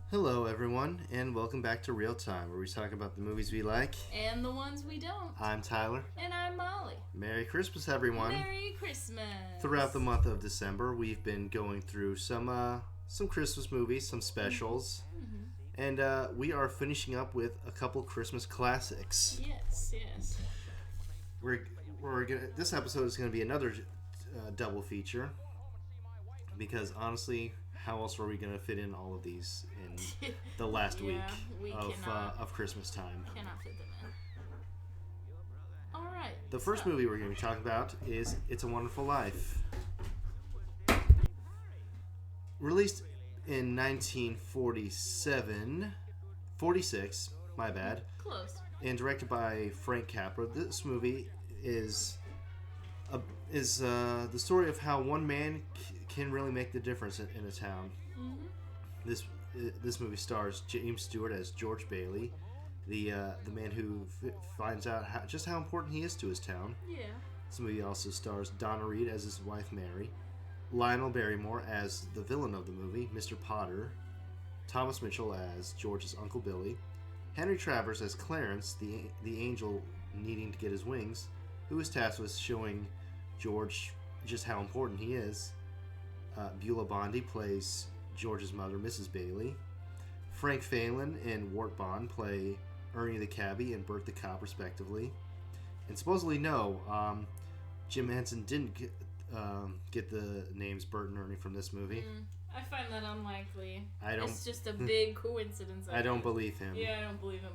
Hello, everyone, and welcome back to Real Time, where we talk about the movies we like. And the ones we don't. I'm Tyler. And I'm Molly. Merry Christmas, everyone. Merry Christmas. Throughout the month of December, we've been going through some Christmas movies, some specials, and we are finishing up with a couple Christmas classics. Yes. This episode is gonna be another double feature because honestly, how else are we gonna fit in all of these in the last week of Christmas time? Cannot fit them in. All right. The first movie we're going to be talking about is It's a Wonderful Life. Released in 46, my bad, Close. and directed by Frank Capra. This movie is the story of how one man can really make the difference in a town. Mm-hmm. This movie stars James Stewart as George Bailey, the man who finds out just how important he is to his town. Yeah. This movie also stars Donna Reed as his wife Mary, Lionel Barrymore as the villain of the movie, Mr. Potter, Thomas Mitchell as George's Uncle Billy, Henry Travers as Clarence, the angel needing to get his wings, who is tasked with showing George just how important he is. Beulah Bondi plays George's mother, Mrs. Bailey. Frank Phelan and Wart Bond play Ernie the cabbie and Bert the cop, respectively. And supposedly, no, Jim Henson didn't get the names Bert and Ernie from this movie. I find that unlikely. I don't. It's just a big coincidence. I don't believe him. Yeah, I don't believe him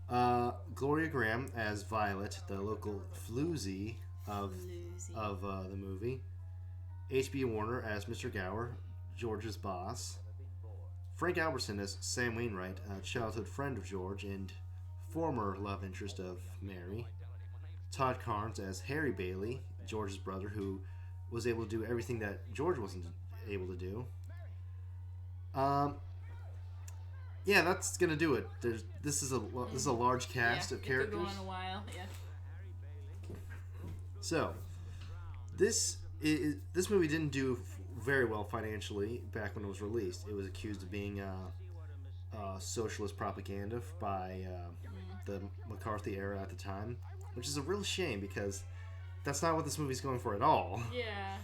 either. Gloria Graham as Violet, the local floozy of the movie. H.B. Warner as Mr. Gower, George's boss. Frank Albertson as Sam Wainwright, a childhood friend of George and former love interest of Mary. Todd Carnes as Harry Bailey, George's brother, who was able to do everything that George wasn't able to do. Yeah, that's gonna do it. This is a large cast of characters. It could go on a while. Yeah. So, this movie didn't do very well financially back when it was released. It was accused of being socialist propaganda by the McCarthy era at the time, which is a real shame because that's not what this movie's going for at all. Yeah.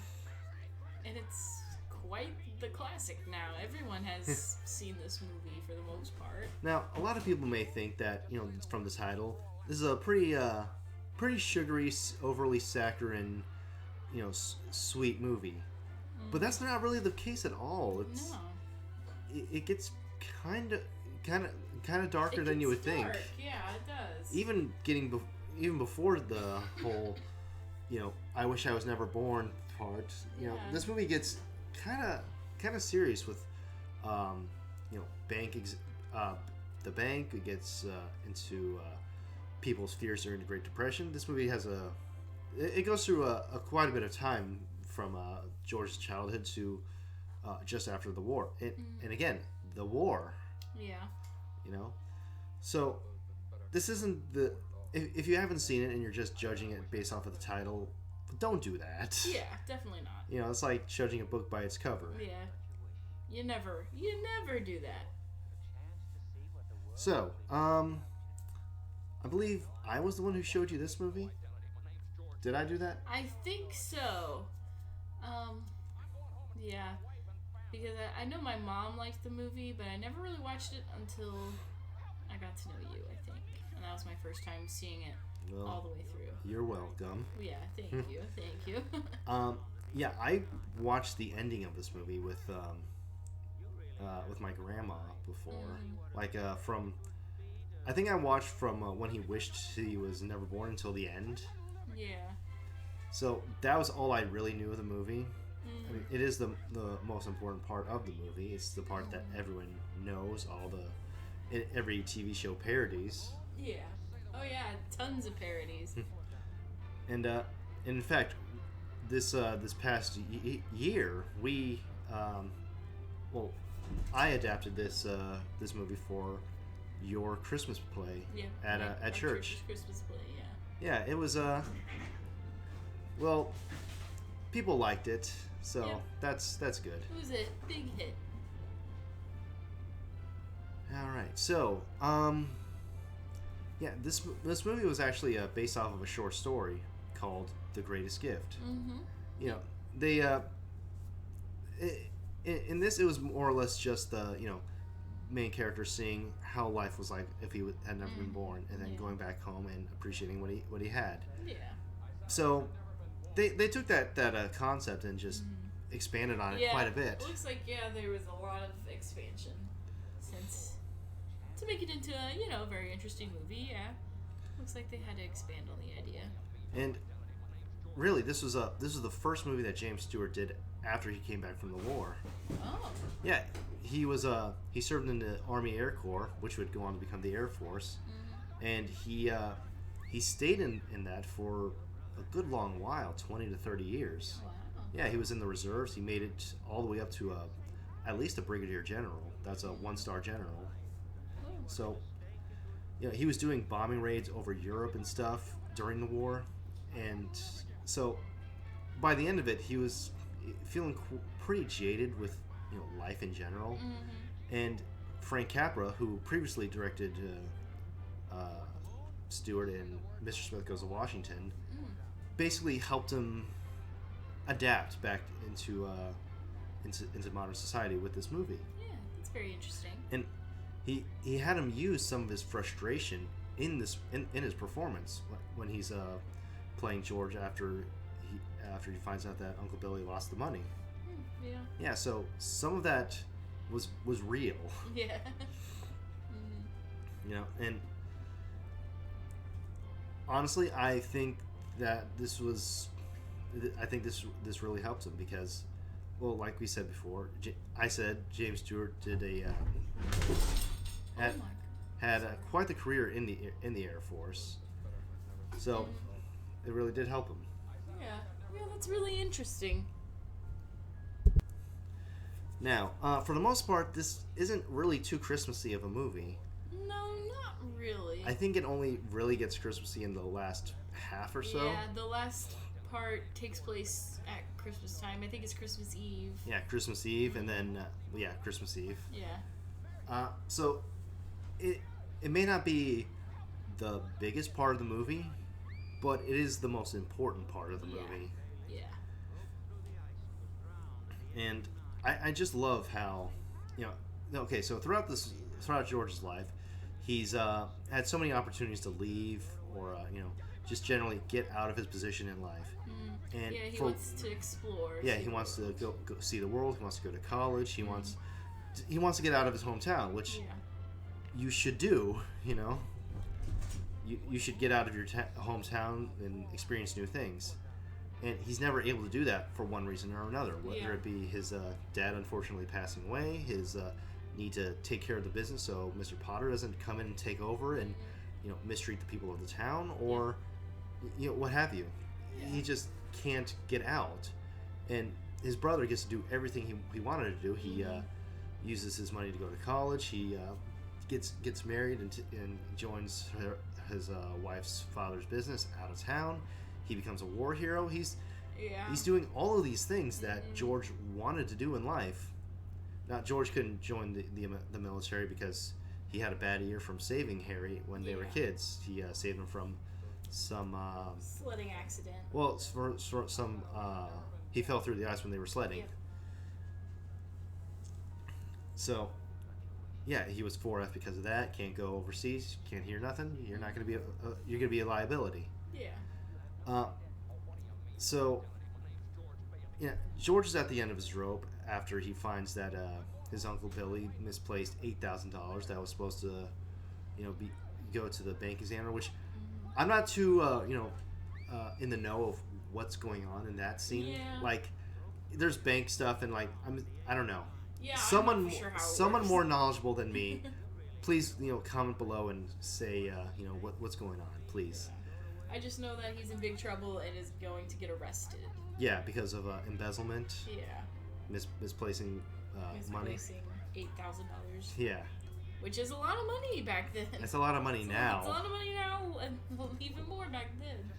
And it's quite the classic now. Everyone has seen this movie for the most part. Now, a lot of people may think that, from the title, this is a pretty sugary, overly saccharine, sweet movie. But that's not really the case at all. No. It gets kind of darker than you would think. Yeah, it does. Even before the whole, I wish I was never born part. This movie gets kind of serious with, the bank. It gets into people's fears during the Great Depression. This movie has it goes through quite a bit of time from George's childhood to just after the war. And again, the war. Yeah. So this isn't if you haven't seen it and you're just judging it based off of the title, don't do that. Yeah, definitely not. It's like judging a book by its cover. Yeah. You never do that. So, I believe I was the one who showed you this movie. Did I do that? I think so. Yeah. Because I know my mom liked the movie, but I never really watched it until I got to know you, I think. And that was my first time seeing it all the way through. You're welcome. Yeah, thank you. Thank you. Yeah, I watched the ending of this movie with my grandma before. I think I watched from when he wished he was never born until the end. Yeah. So that was all I really knew of the movie. I mean, it is the most important part of the movie. It's the part that everyone knows. Every TV show parodies. Yeah. Oh yeah, tons of parodies. And in fact, this past year, I adapted this movie for your Christmas play at church. Christmas play, yeah. Yeah, it was well, people liked it, so Yeah. that's good. It was a big hit. All right. So, yeah, this movie was actually based off of a short story called "The Greatest Gift." Mm-hmm. You know, they in this it was more or less just the main character seeing how life was like if he had never been born, and then going back home and appreciating what he had. Yeah. So they took that concept and just expanded on it quite a bit. It looks like there was a lot of expansion since to make it into a very interesting movie. Yeah. Looks like they had to expand on the idea. And really, this was the first movie that James Stewart did after he came back from the war. Oh. Yeah, he was he served in the Army Air Corps, which would go on to become the Air Force, and he stayed in that for a good long while, 20 to 30 years. Wow. Yeah, he was in the reserves. He made it all the way up to at least a brigadier general. That's a 1-star general. Oh. So, he was doing bombing raids over Europe and stuff during the war, and so by the end of it, he was feeling pretty jaded with life in general. And Frank Capra, who previously directed Stewart in Mr. Smith Goes to Washington, basically helped him adapt back into modern society with this movie. Yeah, that's very interesting. And he had him use some of his frustration in his performance when he's playing George after he finds out that Uncle Billy lost the money. Yeah. Yeah, so some of that was real. Yeah. And honestly, I think that this really helps him because, well, like we said before, I said James Stewart did had quite the career in the Air Force, so it really did help him. Yeah, that's really interesting. Now, for the most part, this isn't really too Christmassy of a movie. No, not really. I think it only really gets Christmassy in the last half or so. Yeah, the last part takes place at Christmas time. I think it's Christmas Eve. Yeah, Christmas Eve, and then Christmas Eve. Yeah. So it may not be the biggest part of the movie, but it is the most important part of the movie. Yeah. And I just love how, okay, so throughout George's life, he's had so many opportunities to leave or, just generally get out of his position in life. And he wants to explore. Yeah, he wants to go see the world. He wants to go to college. He wants to get out of his hometown, which you should do, You should get out of your hometown and experience new things. And he's never able to do that for one reason or another, whether it be his dad unfortunately passing away, his need to take care of the business so Mr. Potter doesn't come in and take over and mistreat the people of the town, or what have you. He just can't get out, and his brother gets to do everything he wanted to do. He uses his money to go to college. He gets married and joins his wife's father's business out of town. He becomes a war hero. He's doing all of these things that George wanted to do in life. Now, George couldn't join the military because he had a bad ear from saving Harry when they were kids. He saved him from some sledding accident. Well, for some he fell through the ice when they were sledding. Yep. So, yeah, he was 4F because of that. Can't go overseas. Can't hear nothing. You're not going to be you're going to be a liability. Yeah. So, George is at the end of his rope after he finds that his Uncle Billy misplaced $8,000 that was supposed to, go to the bank examiner, which I'm not too, in the know of what's going on in that scene. Yeah. Like, there's bank stuff and I don't know. Yeah. Someone, I'm not sure how it someone works. more knowledgeable than me, please, comment below and say, what's going on, please. I just know that he's in big trouble and is going to get arrested. Yeah, because of embezzlement. Yeah. Misplacing money. Misplacing $8,000. Yeah. Which is a lot of money back then. That's a lot of money now. It's a lot of money now, and even more back then.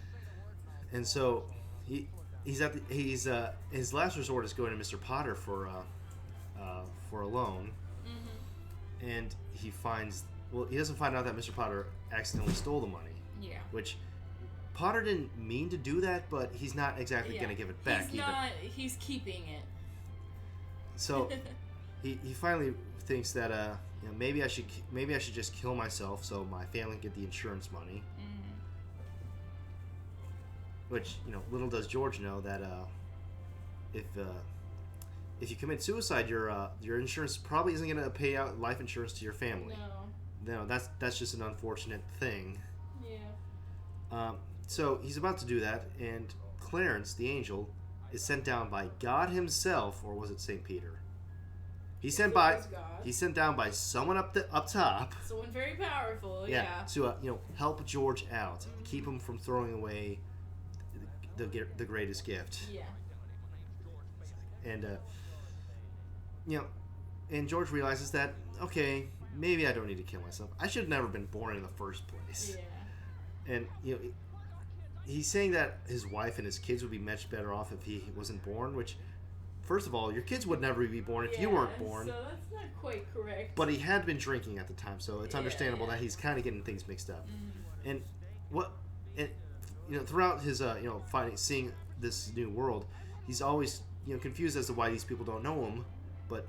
And so his last resort is going to Mr. Potter for a loan. and he doesn't find out that Mr. Potter accidentally stole the money. Yeah. Which Potter didn't mean to do that, but he's not exactly going to give it back either. He's keeping it. So he finally thinks that maybe I should just kill myself so my family can get the insurance money. Mm-hmm. Which, little does George know that if you commit suicide, your insurance probably isn't going to pay out life insurance to your family. No, that's just an unfortunate thing. Yeah. So he's about to do that, and Clarence, the angel, is sent down by God himself, or was it St. Peter? He's sent down by someone up top. Someone very powerful. Yeah. To help George out, keep him from throwing away the greatest gift. Yeah. And and George realizes that, okay, maybe I don't need to kill myself. I should have never been born in the first place. Yeah. And he's saying that his wife and his kids would be much better off if he wasn't born, which, first of all, your kids would never be born if you weren't born. So that's not quite correct. But he had been drinking at the time, so it's understandable that he's kind of getting things mixed up. Mm-hmm. And throughout his seeing this new world, he's always confused as to why these people don't know him. But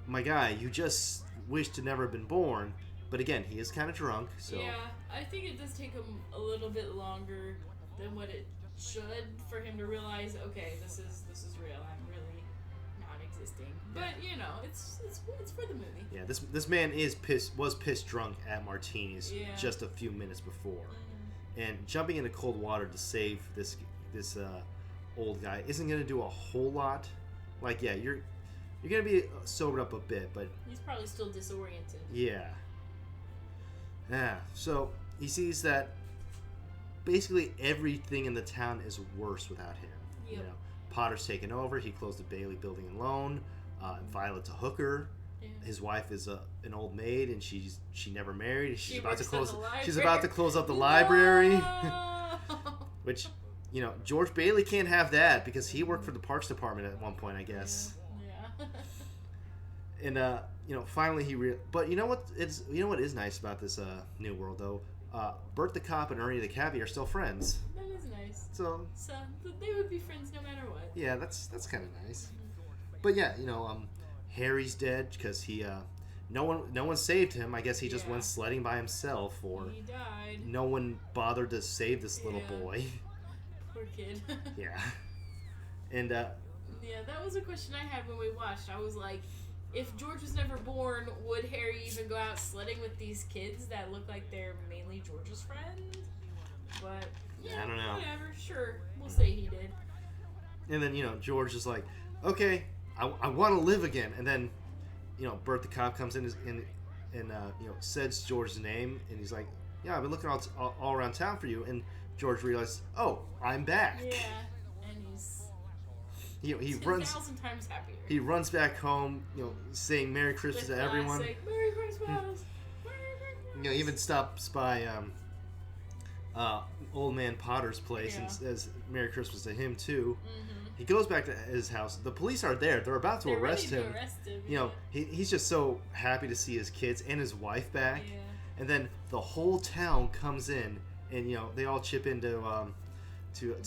my guy, you just wish to never have been born. But again, he is kind of drunk, so yeah, I think it does take him a little bit longer than what it should for him to realize, okay, this is real. I'm really not existing. But it's for the movie. Yeah, this man was pissed drunk at Martini's just a few minutes before, and jumping into cold water to save this old guy isn't going to do a whole lot. Like, yeah, you're going to be sobered up a bit, but he's probably still disoriented. Yeah. So he sees that basically everything in the town is worse without him. Yep. Potter's taken over. He closed the Bailey building and loan. Violet's a hooker. Yeah. His wife is an old maid, and she never married. She's about to close up the library. Which, George Bailey can't have that because he worked for the Parks Department at one point, I guess. Yeah. And finally but you know what is nice about this new world though? Bert the cop and Ernie the cabbie are still friends. That is nice. So they would be friends no matter what. Yeah, that's kind of nice. But yeah, Harry's dead because he no one saved him. I guess he just went sledding by himself, or he died. No one bothered to save this little boy. Poor kid. Yeah. And yeah, that was a question I had when we watched. I was like, if George was never born, would Harry even go out sledding with these kids that look like they're mainly George's friends? But I don't know. Whatever, sure, we'll say he did. And then George is like, okay, I want to live again. And then Bert the cop comes in and says George's name, and he's like, yeah, I've been looking all around town for you. And George realizes, oh, I'm back. Yeah, and he's he 10,000 times happier. He runs back home, saying Merry Christmas to everyone. Merry Christmas. He even stops by Old Man Potter's place and says Merry Christmas to him too. Mm-hmm. He goes back to his house. The police are there. They're about to arrest him. He's just so happy to see his kids and his wife back. Yeah. And then the whole town comes in, and they all chip in to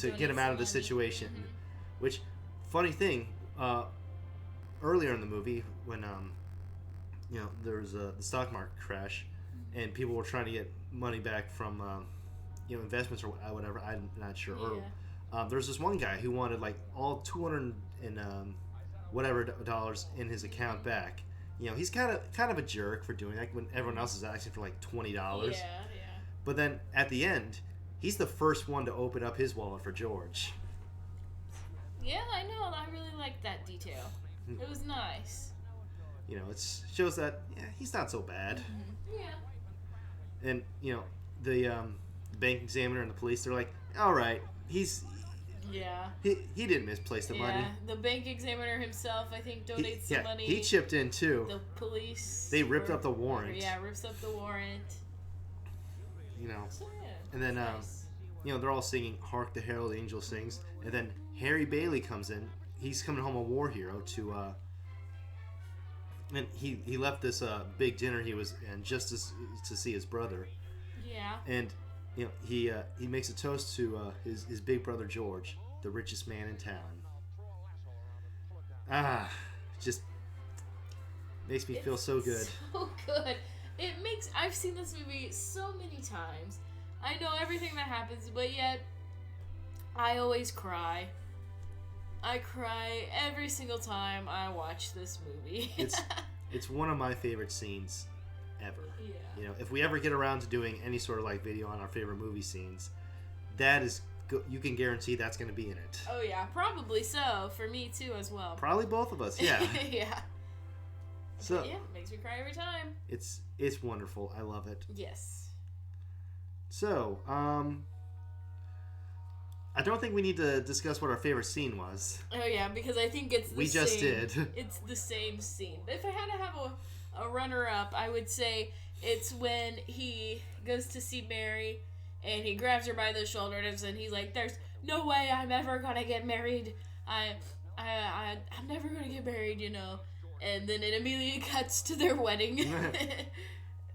get him out of the situation. Mm-hmm. Which, funny thing, earlier in the movie when there was the stock market crash, and people were trying to get money back from investments or whatever. I'm not sure. Yeah. There's this one guy who wanted like all $200 and whatever dollars in his account back. He's kind of a jerk for doing that when everyone else is asking for like $20. Yeah. But then at the end, he's the first one to open up his wallet for George. Yeah, I know. I really liked that detail. It was nice. It shows that he's not so bad. Mm-hmm. Yeah. And the bank examiner and the police, they're like, all right, he didn't misplace the money. The bank examiner himself, I think, donates some money. He chipped in too. The police. They ripped up the warrant. Rips up the warrant. So, and then nice. They're all singing "Hark the Herald Angel Sings," and then Harry Bailey comes in. He's coming home a war hero to and he left this big dinner he was in just to see his brother, Yeah. and he makes a toast to his big brother George, the richest man in town. Just makes me feel so good. So good. I've seen this movie so many times. I know everything that happens, but yet I always cry. I cry every single time I watch this movie. It's one of my favorite scenes ever. Yeah. If we ever get around to doing any sort of like video on our favorite movie scenes, that is you can guarantee that's going to be in it. Oh yeah, probably so. For me too as well. Probably both of us. Yeah. Yeah. So yeah, makes me cry every time. It's wonderful. I love it. Yes. So, I don't think we need to discuss what our favorite scene was. Oh yeah, because I think it's the We just same, did. It's the same scene. If I had to have a runner-up, I would say it's when he goes to see Mary and he grabs her by the shoulders and he's like, "There's no way I'm ever gonna get married. I'm never gonna get married, you know." And then it immediately cuts to their wedding.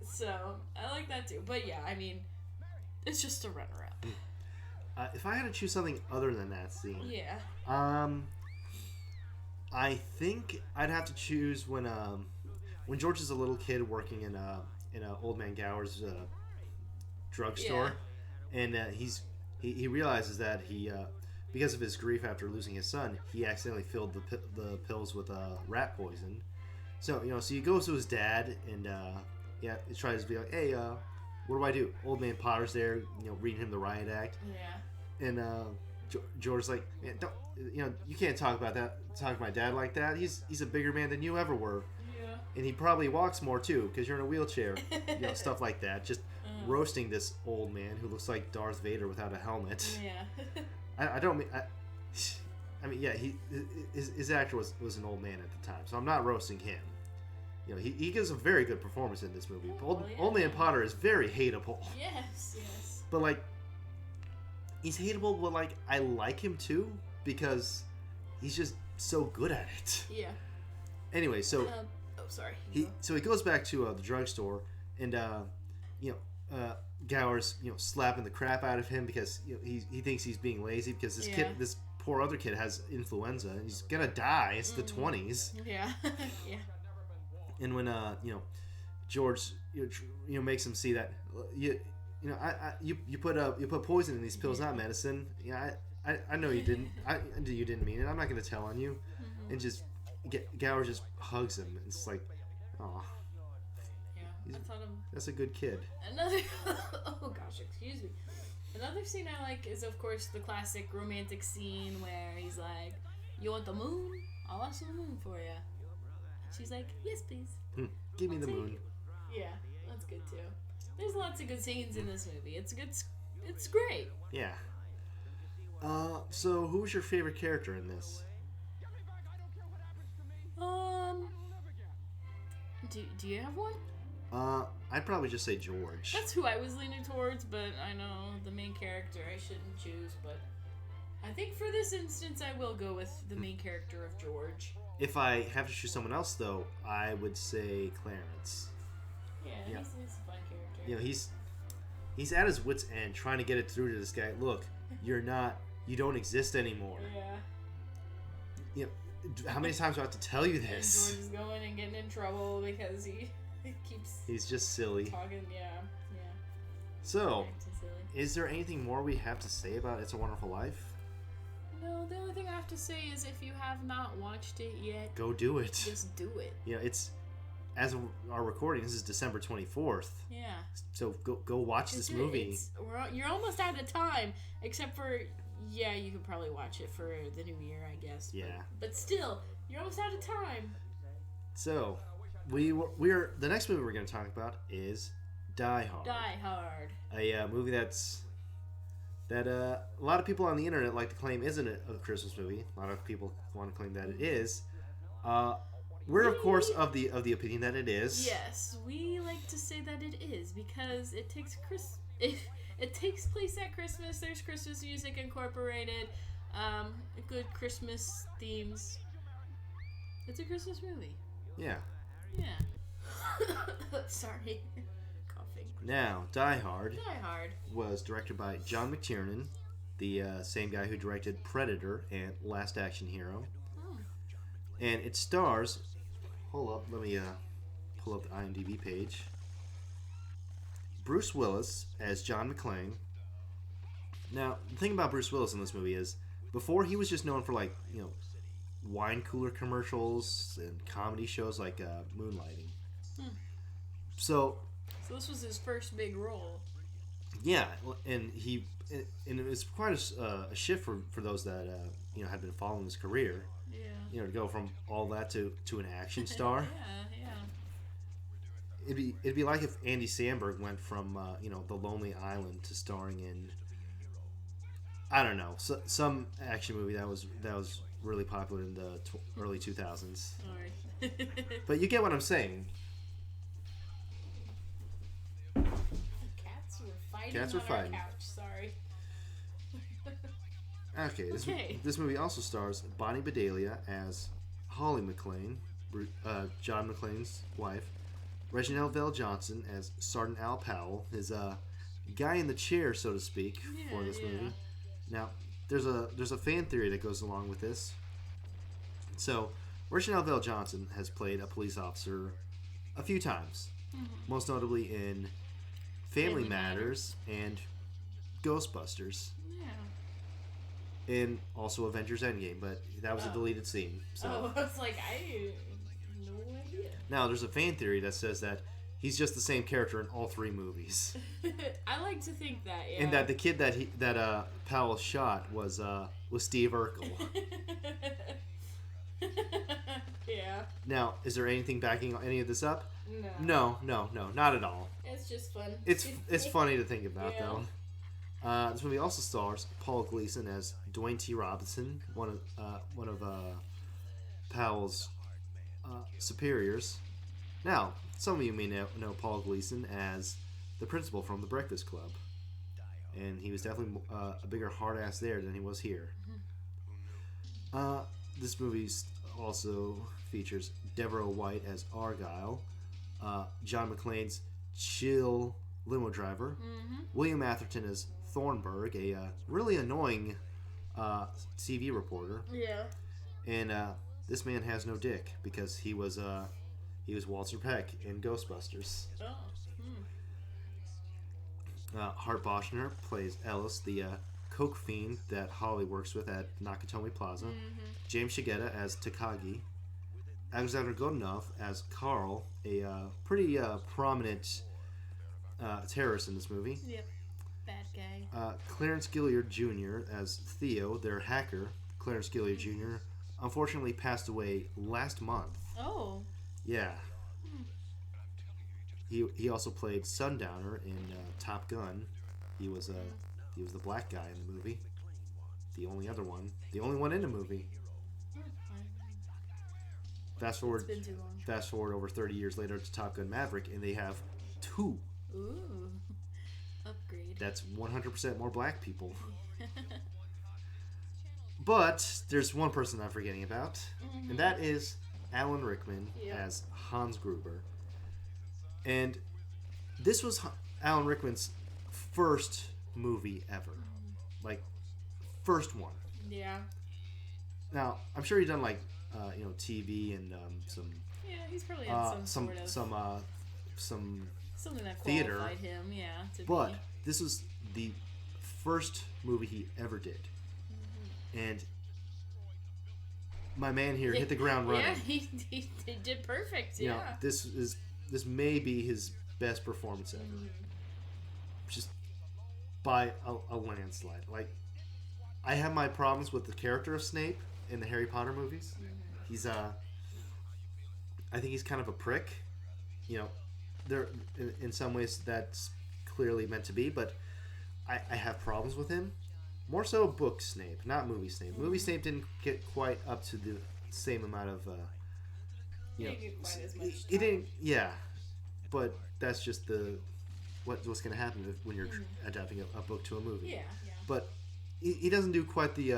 So I like that too. But yeah, I mean, it's just a runner-up. If I had to choose something other than that scene, Yeah. I think I'd have to choose when George is a little kid working in Old Man Gower's drugstore, and he realizes that he because of his grief after losing his son, he accidentally filled the pills with rat poison. So so he goes to his dad and he tries to be like, "Hey, what do I do?" Old Man Potter's there, reading him the riot act. Yeah. And George's like, "Man, don't, you can't talk to my dad like that. He's a bigger man than you ever were." Yeah. And he probably walks more too, because you're in a wheelchair. Stuff like that. Just roasting this old man who looks like Darth Vader without a helmet. Yeah. I don't mean. I mean, yeah, his actor was an old man at the time, so I'm not roasting him. He gives a very good performance in this movie. Old Man Potter is very hateable. Yes. But like, he's hateable, but like I like him too because he's just so good at it. Yeah. Anyway, so sorry. he goes back to the drugstore, and Gower's slapping the crap out of him because he thinks he's being lazy because this poor other kid has influenza and he's gonna die. It's the 20s. Yeah. Yeah. And when George makes him see that you put poison in these pills, not medicine. Yeah, I know you didn't. You didn't mean it. I'm not gonna tell on you. Mm-hmm. And just Gower just hugs him. It's like, oh. Yeah, I thought that's a good kid. Another oh gosh, excuse me. Another scene I like is of course the classic romantic scene where he's like, "You want the moon? I'll lasso the moon for you." She's like, "Yes, please. Give me the moon." Yeah, that's good too. There's lots of good scenes in this movie. It's good. It's great. Yeah. So who's your favorite character in this? Do you have one? I'd probably just say George. That's who I was leaning towards, but I know the main character I shouldn't choose, but I think for this instance I will go with the main character of George. If I have to choose someone else, though, I would say Clarence. Yeah. He's a fun character. He's at his wit's end trying to get it through to this guy. Look, you don't exist anymore. Yeah. How many times do I have to tell you this? And George is going and getting in trouble because he keeps He's just silly. talking. Yeah. So, Acting silly. is there anything more we have to say about It's a Wonderful Life? No, the only thing I have to say is if you have not watched it yet, Go do it. just do it. It's, as of our recording, this is December 24th. Yeah. So go watch this movie. You're almost out of time, except for, you could probably watch it for the new year, I guess. Yeah. But still, you're almost out of time. So, we're the next movie we're going to talk about is Die Hard. Die Hard. A movie that a lot of people on the internet like to claim isn't a Christmas movie. A lot of people want to claim that it is. We're of course of the opinion that it is. Yes, we like to say that it is because it takes place at Christmas. There's Christmas music incorporated. Good Christmas themes. It's a Christmas movie. Yeah. Yeah. Sorry. Coughing. Now, Die Hard Die Hard. was directed by John McTiernan, the same guy who directed Predator and Last Action Hero. Oh. And it stars... Hold up, let me pull up the IMDb page. Bruce Willis as John McClane. Now, the thing about Bruce Willis in this movie is, before he was just known for, like, you know, wine cooler commercials and comedy shows like Moonlighting. So this was his first big role. yeah, and it was quite a shift for those that you know, had been following his career. Yeah. You know, to go from all that to an action star. Yeah. It'd be like if Andy Samberg went from you know, The Lonely Island to starring in, I don't know, some action movie that was really popular in the early 2000s. Sorry. But you get what I'm saying. Cats were fighting Cats were on fighting. our couch. Sorry. Okay, Okay. This movie also stars Bonnie Bedelia as Holly McClane, John McClane's wife, Reginald Vell Johnson as Sergeant Al Powell, his guy in the chair, so to speak, for this movie. Now, there's a fan theory that goes along with this. So, Reginald Vell Johnson has played a police officer a few times, most notably in Family Matters and Ghostbusters, and also Avengers Endgame, but that was a deleted scene. So I was like, I have no idea. now there's a fan theory that says that he's just the same character in all three movies, I like to think that, yeah. and that the kid that Powell shot was Steve Urkel. Yeah. Now, is there anything backing any of this up? No. No, not at all. It's just fun. It's funny to think about, Yeah. though. This movie also stars Paul Gleason as Dwayne T. Robinson, one of Powell's superiors. Now, some of you may know Paul Gleason as the principal from The Breakfast Club, and he was definitely a bigger hard ass there than he was here. This movie also features Deborah White as Argyle, John McClane's chill limo driver, William Atherton as Thornburg, a really annoying TV reporter, Yeah. and this man has no dick because he was Walter Peck in Ghostbusters. Oh. Hart Boschner plays Ellis, the coke fiend that Holly works with at Nakatomi Plaza. James Shigeta as Takagi. Alexander Godunov as Carl, a pretty prominent terrorist in this movie. Yep. Bad guy. Clarence Gilliard Jr. as Theo, their hacker. Clarence Gilliard Jr. unfortunately passed away last month. Oh. Yeah. He also played Sundowner in Top Gun. He was the black guy in the movie. The only one in the movie. Fast forward It's been too long. Fast forward over 30 years later to Top Gun Maverick, and they have two. Ooh. Upgrade. That's 100% more black people. But there's one person I'm forgetting about, and that is Alan Rickman as Hans Gruber. And this was Alan Rickman's first movie ever. Like, first one. Yeah. Now, I'm sure he's done, like, TV and some... Yeah, he's probably had some sort of... some something that theater. qualified him, yeah. But this is the first movie he ever did. And my man here hit the ground running. Yeah, he did perfect, You yeah. know, this may be his best performance ever. Just by a landslide. Like, I have my problems with the character of Snape in the Harry Potter movies. He's I think he's kind of a prick. You know, there in some ways that's clearly meant to be, but I have problems with him. More so book Snape, not movie Snape. Movie Snape didn't get quite up to the same amount of He didn't get quite as much he time. didn't, yeah, but that's just what's going to happen when you're adapting a book to a movie. Yeah. But he doesn't do quite the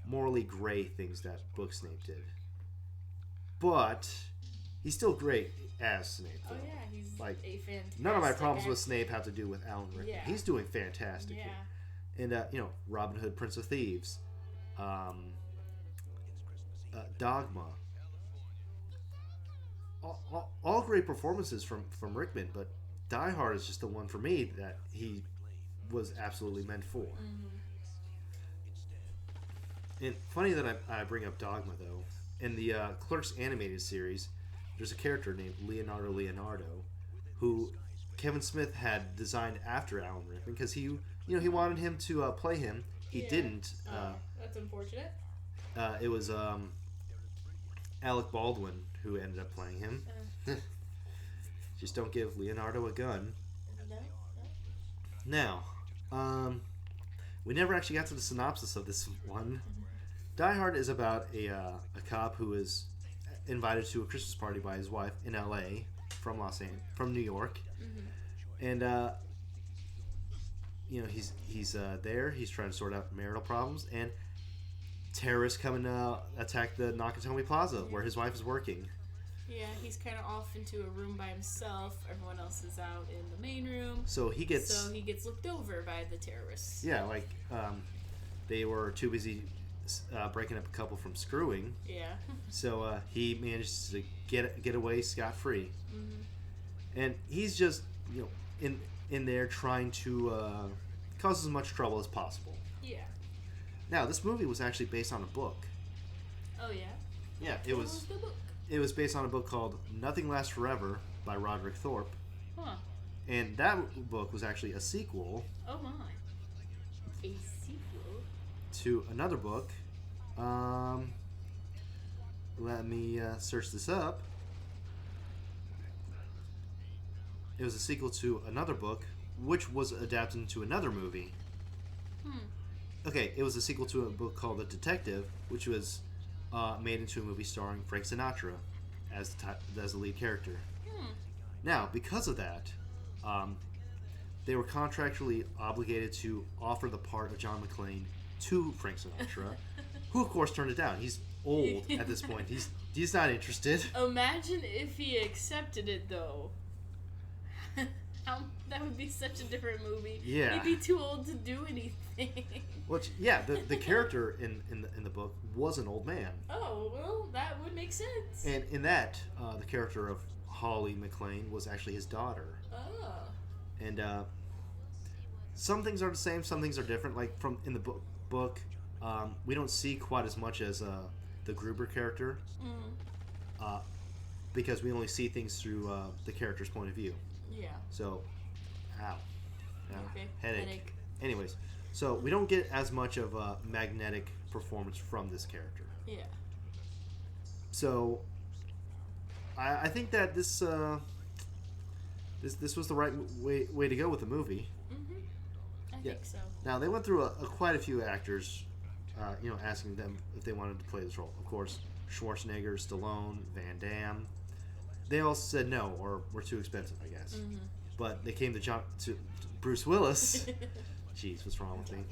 morally gray things that book Snape did. But he's still great as Snape. Oh Though. yeah, he's Like, a fantastic. None of my problems with Snape have to do with Alan Rickman. Yeah. He's doing fantastic. Yeah. And Robin Hood, Prince of Thieves, Dogma. All great performances from Rickman, but Die Hard is just the one for me that he was absolutely meant for. Mm-hmm. And funny that I bring up Dogma, though. In the Clerks animated series, there's a character named Leonardo, who Kevin Smith had designed after Alan Rickman because he wanted him to play him. He didn't. That's unfortunate. It was Alec Baldwin who ended up playing him. Just don't give Leonardo a gun. No. Now, we never actually got to the synopsis of this one. Die Hard is about a cop who is invited to a Christmas party by his wife in L.A. from New York, and he's there. He's trying to sort out marital problems, and terrorists come and attack the Nakatomi Plaza where his wife is working. Yeah, he's kind of off into a room by himself. Everyone else is out in the main room. So he gets looked over by the terrorists. Yeah, like they were too busy breaking up a couple from screwing. Yeah. So he manages to get away scot-free. Mm-hmm. And he's just in there trying to cause as much trouble as possible. Yeah. Now, this movie was actually based on a book. Oh yeah. Yeah, What was the book? It was based on a book called Nothing Lasts Forever by Roderick Thorpe. Huh. And that book was actually a sequel Oh my. A sequel. to another book. Let me search this up. It was a sequel to another book, which was adapted into another movie. Okay, it was a sequel to a book called The Detective, which was made into a movie starring Frank Sinatra as the lead character. Now, because of that, they were contractually obligated to offer the part of John McClane to Frank Sinatra, who of course turned it down. He's old at this point. He's not interested. Imagine if he accepted it though. That would be such a different movie. Yeah. He'd be too old to do anything. Which, yeah, the character in the book was an old man. Oh, well, that would make sense. And in that, the character of Holly McClane was actually his daughter. Oh. And some things are the same, some things are different. Like in the book, we don't see quite as much as the Gruber character, because we only see things through the character's point of view. Yeah. So, ow. Okay. Headache. Anyways, so we don't get as much of a magnetic performance from this character. Yeah. So, I think that this was the right way to go with the movie. I think so. Now they went through quite a few actors, asking them if they wanted to play this role. Of course, Schwarzenegger, Stallone, Van Damme. They all said no or were too expensive, I guess. But they came to Bruce Willis. Jeez, what's wrong with me?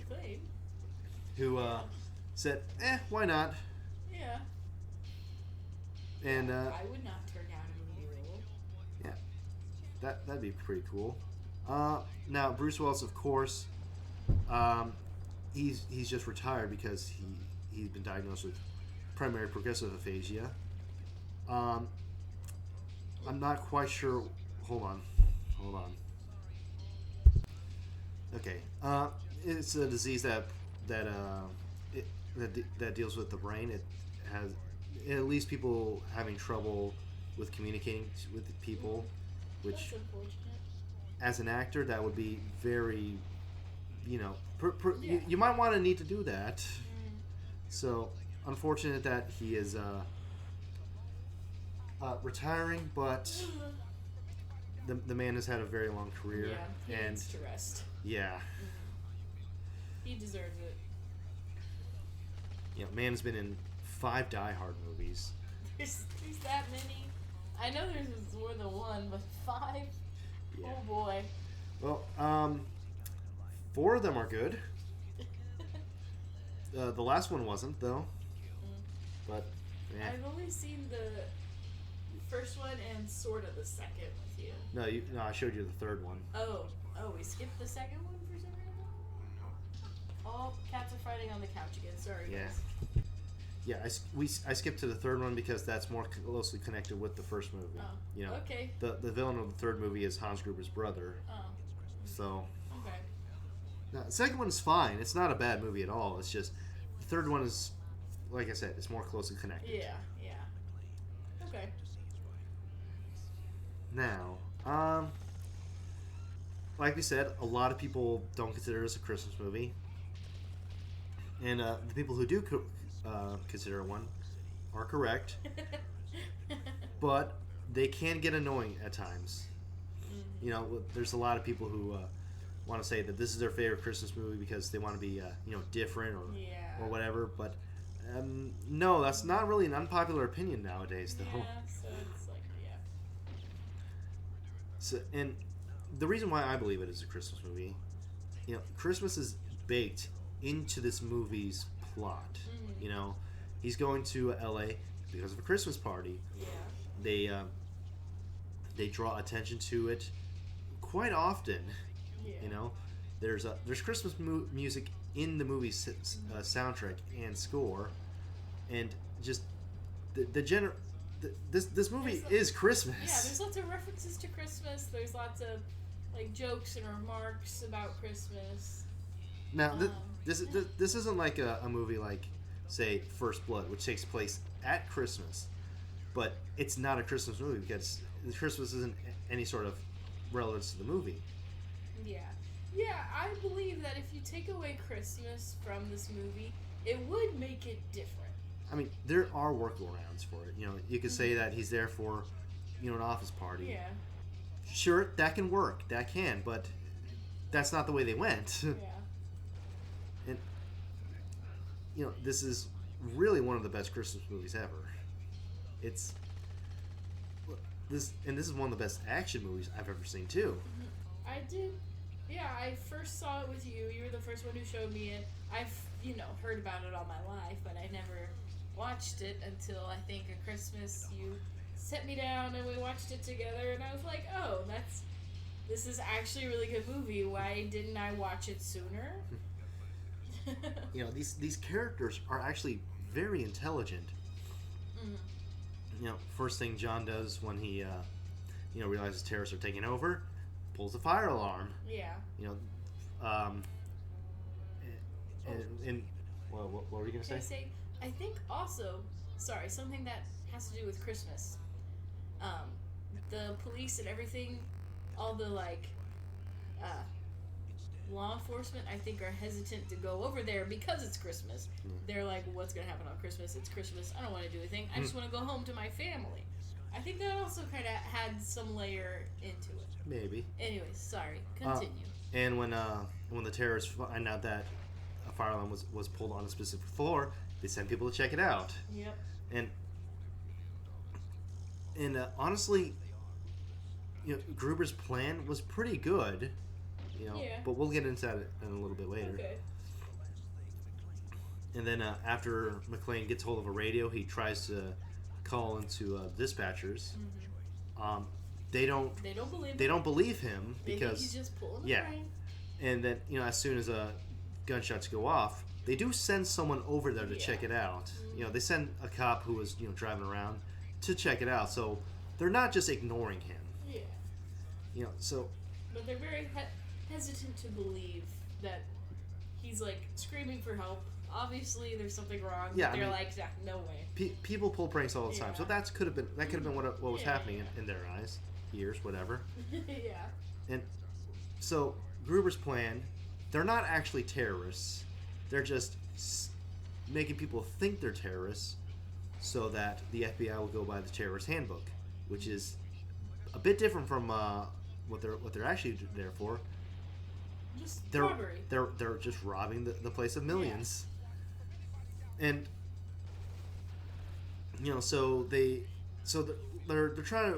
Who said, why not? Yeah. And I would not turn down a movie role. Yeah, that'd be pretty cool. Now Bruce Willis, of course, he's just retired because he's been diagnosed with primary progressive aphasia. I'm not quite sure. Hold on. Okay. It's a disease that deals with the brain. It leaves people having trouble with communicating with people, which, That's unfortunate. as an actor, that would be very, you might want to need to do that. So, unfortunate that he is retiring, but the man has had a very long career. Yeah, he needs to rest. Yeah. He deserves it. Yeah, man's been in 5 Die Hard movies. There's that many. I know there's more than one, but 5? Yeah. Oh boy. Well, 4 of them are good. The last one wasn't, though. But, I've only seen the first one and sort of the second with you. No, I showed you the third one. Oh, we skipped the second one for some reason? Oh, cats are fighting on the couch again. Sorry, Yeah. guys. Yeah, I skipped to the third one because that's more closely connected with the first movie. Oh, You know, okay. the villain of the third movie is Hans Gruber's brother. Oh, So, okay. now, the second one is fine. It's not a bad movie at all. It's just the third one is, like I said, it's more closely connected. Yeah. Okay. Now, like we said, a lot of people don't consider this a Christmas movie, and the people who do consider it one are correct, but they can get annoying at times. Mm-hmm. You know, there's a lot of people who want to say that this is their favorite Christmas movie because they want to be, different or whatever. But no, that's not really an unpopular opinion nowadays, though. Yeah, so it's like, yeah. So, and the reason why I believe it is a Christmas movie, Christmas is baked into this movie's plot. Mm-hmm. You know, he's going to L.A. because of a Christmas party. Yeah. They draw attention to it quite often. Yeah. You know, there's Christmas music in the movie's soundtrack and score, and just this movie is Christmas. Yeah, there's lots of references to Christmas. There's lots of like jokes and remarks about Christmas. Now, this isn't like a movie like, say, First Blood, which takes place at Christmas, but it's not a Christmas movie because Christmas isn't any sort of relevance to the movie. Yeah, I believe that if you take away Christmas from this movie, it would make it different. I mean, there are workarounds for it. You know, you could say that he's there for, an office party. Yeah. Sure, that can work. That can, but that's not the way they went. Yeah. And, this is really one of the best Christmas movies ever. This is one of the best action movies I've ever seen too. I did. Yeah, I first saw it with you. You were the first one who showed me it. I've, heard about it all my life, but I never watched it until I think at Christmas you set me down and we watched it together, and I was like, oh, this is actually a really good movie. Why didn't I watch it sooner? These characters are actually very intelligent. Mm-hmm. First thing John does when he, realizes terrorists are taking over, pulls the fire alarm. Yeah. What were you gonna say? I think also, something that has to do with Christmas. The police and everything, all the law enforcement, I think, are hesitant to go over there because it's Christmas. They're like, what's gonna happen on Christmas? It's Christmas. I don't want to do anything. I just want to go home to my family. I think that also kind of had some layer into it. Maybe. Anyways, sorry. Continue. And when the terrorists find out that a fire alarm was pulled on a specific floor, they send people to check it out. Yep. And honestly, Gruber's plan was pretty good. Yeah. But we'll get into that in a little bit later. Okay. And then after McClane gets hold of a radio, he tries to call into dispatchers. Mm-hmm. They don't believe. They don't believe him They because think he's just pulling the prank. And then as soon as gunshots go off, they do send someone over there to check it out. Mm-hmm. They send a cop who was driving around to check it out. So they're not just ignoring him. Yeah. So. But they're very hesitant to believe that he's like screaming for help. Obviously, there's something wrong. Yeah, but they're like, no way. People pull pranks all the time, so that could have been what was happening in their eyes, ears, whatever. Yeah. And so Gruber's plan, they're not actually terrorists. They're just making people think they're terrorists, so that the FBI will go by the terrorist handbook, which is a bit different from what they're actually there for. Just robbery. They're just robbing the place of millions. And so they're trying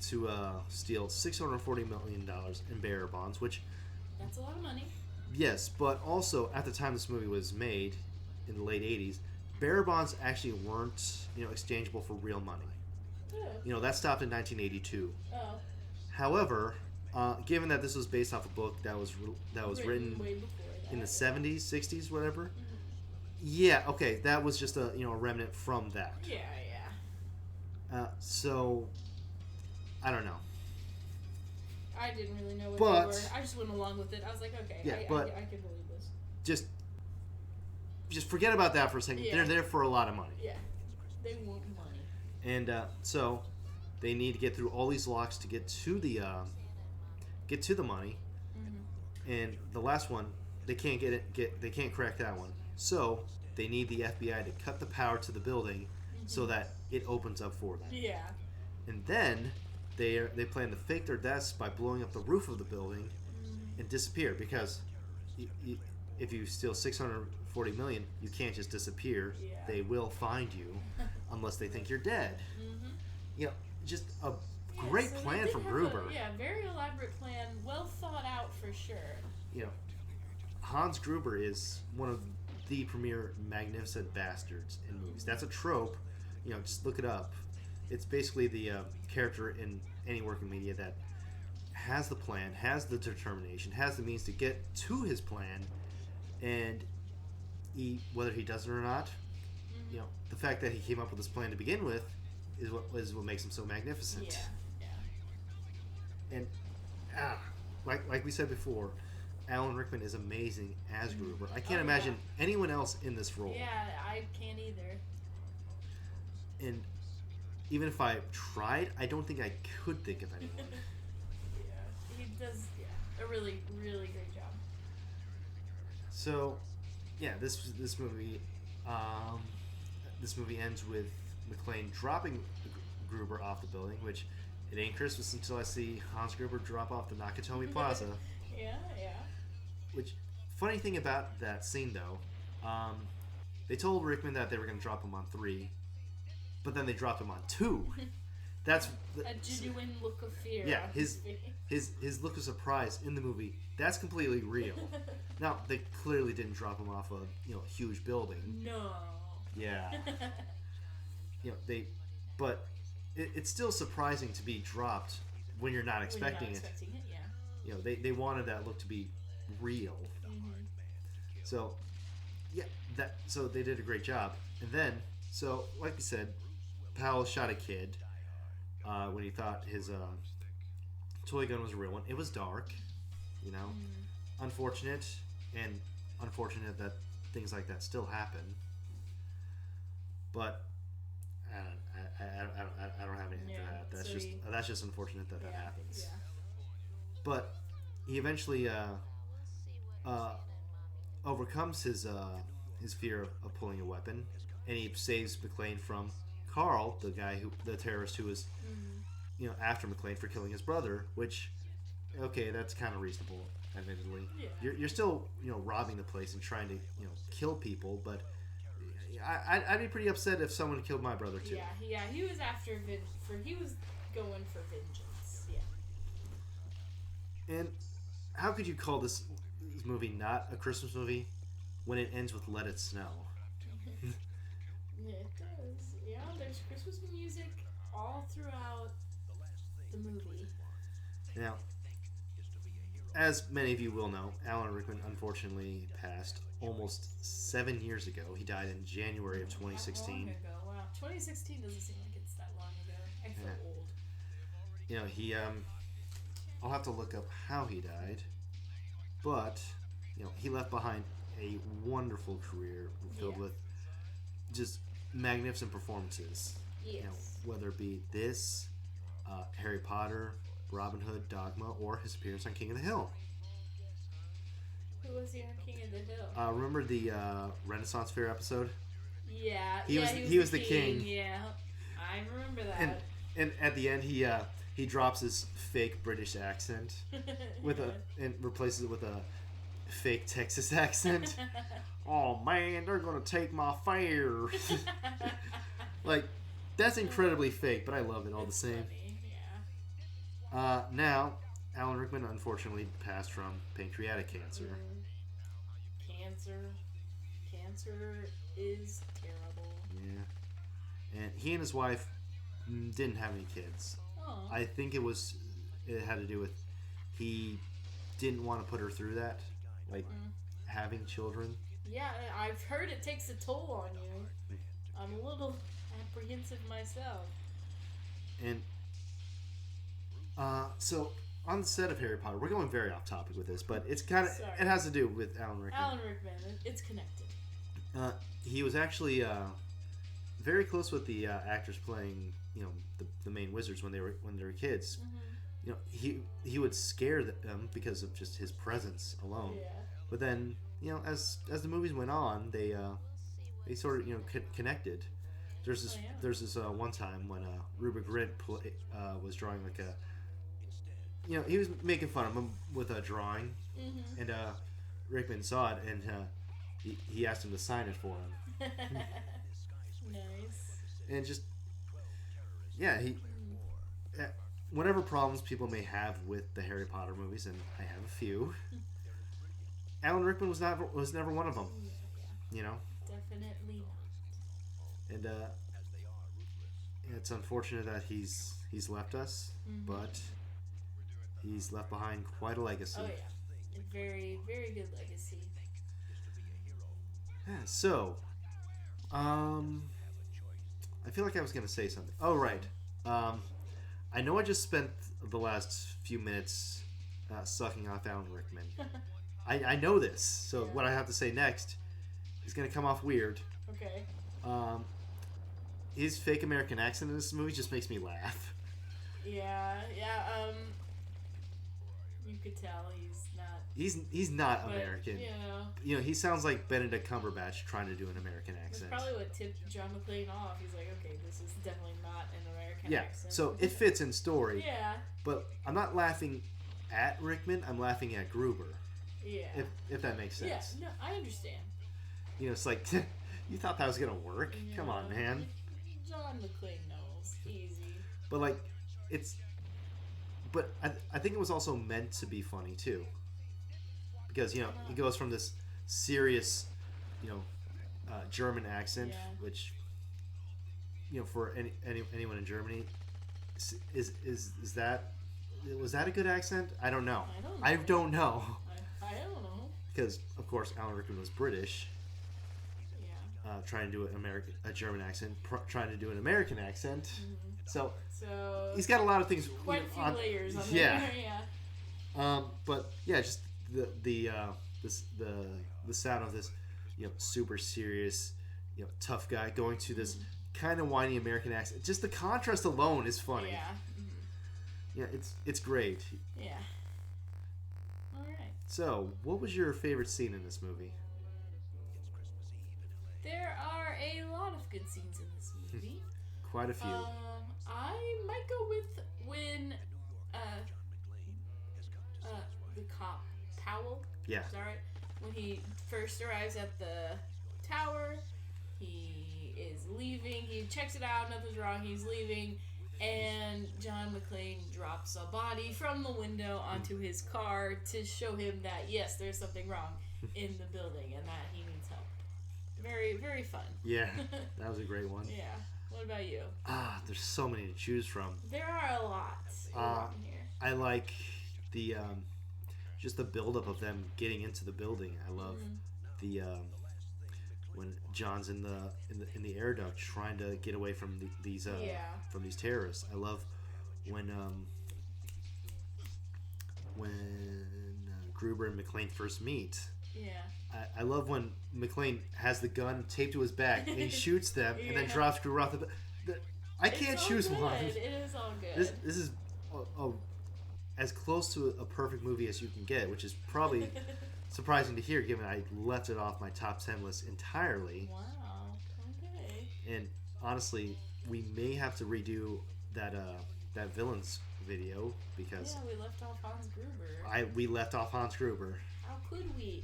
to steal $640 million in bearer bonds, which that's a lot of money. Yes, but also at the time this movie was made in the late 80s, bearer bonds actually weren't exchangeable for real money. Oh. That stopped in 1982. Oh. However, given that this was based off a book that was written way before that. in the 70s, 60s, whatever. Mhm. Yeah, okay, that was just a remnant from that. Yeah. So I don't know. I didn't really know what But- they were. I just went along with it. I was like, okay, Yeah, I can believe this. Just forget about that for a second. Yeah. They're there for a lot of money. Yeah. They want money. And so they need to get through all these locks to get to the money. Mm-hmm. And the last one, they can't they can't crack that one. So they need the FBI to cut the power to the building so that it opens up for them. Yeah. And then they plan to fake their deaths by blowing up the roof of the building and disappear, because if you steal 640 million, you can't just disappear. Yeah. They will find you unless they think you're dead. Mm-hmm. Just a great so plan they did from have Gruber. Very elaborate plan, well thought out for sure. Hans Gruber is one of the premier magnificent bastards in movies. That's a trope. Just look it up. It's basically the character in any working media that has the plan, has the determination, has the means to get to his plan, and whether he does it or not, the fact that he came up with this plan to begin with is what makes him so magnificent. Yeah. And like we said before, Alan Rickman is amazing as Gruber. I can't imagine anyone else in this role. Yeah, I can't either. And even if I tried, I don't think I could think of anyone. Yeah, he does a really, really great job. So, yeah, this movie ends with McClane dropping Gruber off the building, which it ain't Christmas until I see Hans Gruber drop off the Nakatomi Plaza. Yeah. Which, funny thing about that scene though, they told Rickman that they were going to drop him on 3, but then they dropped him on 2. That's a genuine look of fear. Yeah, on his face. his look of surprise in the movie, that's completely real. Now, they clearly didn't drop him off a huge building. No. Yeah. But it's still surprising to be dropped when you're not expecting it. Yeah. They wanted that look to be real. Mm-hmm. So, yeah, so they did a great job. And then, so like we said, Powell shot a kid when he thought his toy gun was a real one. It was dark, unfortunate that things like that still happen. But I don't have anything for that. That's just unfortunate that happens. Yeah. But he eventually overcomes his fear of pulling a weapon, and he saves McClane from Carl, the terrorist who was after McClane for killing his brother. Which, okay, that's kind of reasonable, admittedly. Yeah. You're still robbing the place and trying to kill people, but I'd be pretty upset if someone killed my brother too. Yeah. He was he was going for vengeance. Yeah. And how could you call this movie not a Christmas movie when it ends with "Let It Snow"? It does. Yeah, there's Christmas music all throughout the movie. Now, as many of you will know, Alan Rickman unfortunately passed almost 7 years ago. He died in January of 2016. That long ago. Wow, 2016 doesn't seem like it's that long ago. I feel old. He I'll have to look up how he died, but he left behind a wonderful career filled with just magnificent performances. Yes. Whether it be this, Harry Potter, Robin Hood, Dogma, or his appearance on King of the Hill. Who was he on King of the Hill? Remember the Renaissance Fair episode? Yeah. He was the king. Yeah, I remember that. And at the end, he drops his fake British accent and replaces it with a fake Texas accent. Oh man, they're gonna take my fair. Like, that's incredibly fake, but I love it all the same. Funny, yeah. Now, Alan Rickman unfortunately passed from pancreatic cancer. Cancer is terrible. Yeah. And he and his wife didn't have any kids. Oh. I think it had to do with he didn't want to put her through that, like having children. Yeah, I've heard it takes a toll on you. I'm a little apprehensive myself. And so on the set of Harry Potter, we're going very off topic with this, but it's kind of it has to do with Alan Rickman. Alan Rickman, it's connected. He was actually very close with the actors playing, the main wizards when they were kids. Mm-hmm. He would scare them because of just his presence alone. Yeah. But then, as the movies went on, they sort of connected. There's this one time when Rupert Grint was drawing like a, he was making fun of him with a drawing, and Rickman saw it and he asked him to sign it for him. Nice. And just he whatever problems people may have with the Harry Potter movies, and I have a few. Alan Rickman was never one of them. Definitely not. And it's unfortunate that he's left us, but he's left behind quite a legacy. Oh yeah, a very, very good legacy. Yeah, so, I feel like I was gonna say something. Oh right, I know I just spent the last few minutes sucking off Alan Rickman. I know this, so what I have to say next is gonna come off weird. Okay. His fake American accent in this movie just makes me laugh. Yeah. You could tell he's not. He's not American. Yeah. He sounds like Benedict Cumberbatch trying to do an American accent. That's probably what tipped John McClane off. He's like, okay, this is definitely not an American accent. So it fits in story. Yeah. But I'm not laughing at Rickman. I'm laughing at Gruber. Yeah. If that makes sense. Yeah. No, I understand. It's like you thought that was gonna work. Yeah. Come on, man. John McClane knows. Easy. But like, But I think it was also meant to be funny too. Because he goes from this serious, German accent, which, for anyone in Germany, was that a good accent? I don't know. I don't know. I don't know. Because of course Alan Rickman was British. Yeah. Trying to do a German accent, trying to do an American accent. Mm-hmm. So he's he's got a lot of things. quite a few layers on there. Yeah. But yeah, just the sound of this, super serious, tough guy going to this kind of whiny American accent. Just the contrast alone is funny. Yeah. Yeah, it's great. Yeah. All right. So, what was your favorite scene in this movie? There are a lot of good scenes in this movie. Quite a few. I might go with when the cop Powell. Yeah. Is that right? When he first arrives at the tower, he is leaving. He checks it out. Nothing's wrong. He's leaving. And John McClane drops a body from the window onto his car to show him that, yes, there's something wrong in the building and that he needs help. Very, very fun. Yeah, that was a great one. Yeah. What about you? There's so many to choose from. There are a lot in here. I like the just the buildup of them getting into the building. I love the when John's in the air duct trying to get away from these terrorists. I love when Gruber and McClane first meet. Yeah. I love when McClane has the gun taped to his back and he shoots them and then drops Gruber off I can't choose one. It is all good. This is as close to a perfect movie as you can get, which is probably surprising to hear given I left it off my top 10 list entirely. Wow. Okay. And honestly, we may have to redo that villains video because we left off Hans Gruber. we left off Hans Gruber. How could we?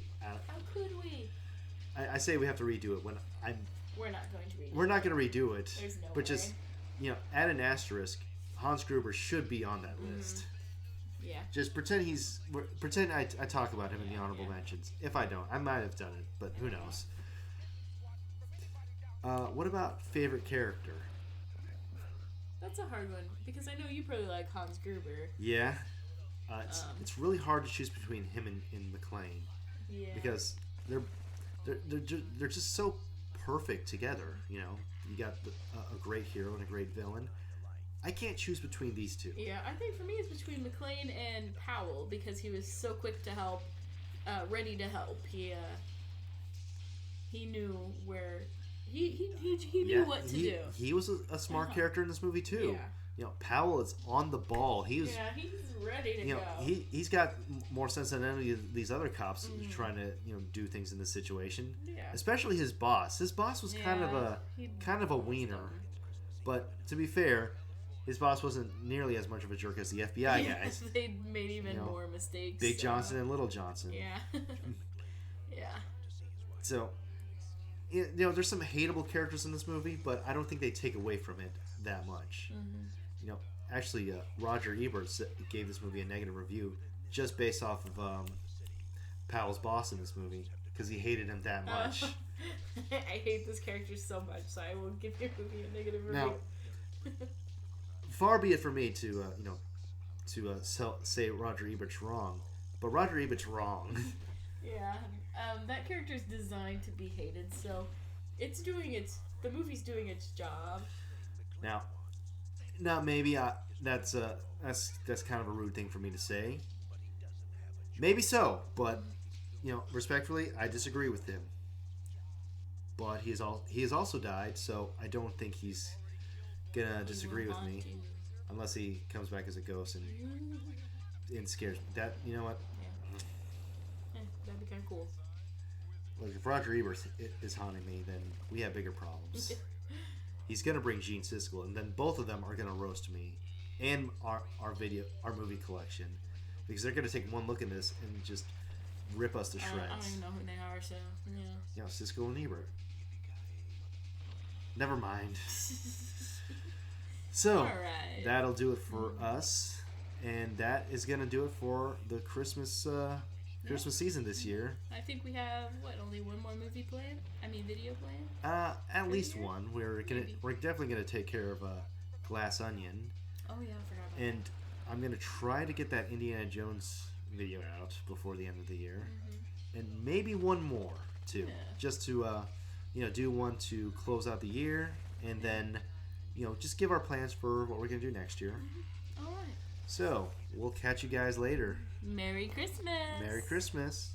I say we have to redo it when We're not going to redo it. We're not going to redo it. There's no but way. just add an asterisk. Hans Gruber should be on that list. Yeah. Just pretend I talk about him in the honorable mentions. If I don't, I might have done it, but who knows. What about favorite character? That's a hard one because I know you probably like Hans Gruber. Yeah. It's really hard to choose between him and McClane Yeah. because they're just so perfect together. You know, you got a great hero and a great villain. I can't choose between these two. Yeah, I think for me it's between McClane and Powell because he was so quick to help, ready to help. He knew where he knew what to do. He was a smart character in this movie too. Yeah. You know, Powell is on the ball. He's ready to go. He's got more sense than any of these other cops trying to do things in this situation. Yeah. Especially his boss. His boss was kind of a wiener, but to be fair, his boss wasn't nearly as much of a jerk as the FBI guys. They made even more mistakes. Big Johnson and Little Johnson. Yeah. Yeah. So, there's some hateable characters in this movie, but I don't think they take away from it that much. Mm-hmm. Actually, Roger Ebert gave this movie a negative review just based off of Powell's boss in this movie because he hated him that much. I hate this character so much, so I will give your movie a negative review. Now, far be it for me to say Roger Ebert's wrong, but Roger Ebert's wrong. Yeah, that character's designed to be hated, so the movie's doing its job. Now maybe that's kind of a rude thing for me to say. Maybe so, but respectfully, I disagree with him. But he has also died, so I don't think he's gonna disagree with me, unless he comes back as a ghost and scares me. That what? Yeah. That'd be kind of cool. Like if Roger Ebert is haunting me, then we have bigger problems. He's gonna bring Gene Siskel, and then both of them are gonna roast me and our movie collection because they're gonna take one look at this and just rip us to shreds. I don't even know who they are, so yeah. Siskel and Ebert. Never mind. So Alright. That'll do it for us, and that is gonna do it for the Christmas season this year. I think we have only one more movie planned? Video planned? At least one. We're definitely gonna take care of Glass Onion. Oh yeah, I forgot about And I'm gonna try to get that Indiana Jones video out before the end of the year, and maybe one more too, just to do one to close out the year, and then just give our plans for what we're gonna do next year. All right. So we'll catch you guys later. Merry Christmas. Merry Christmas.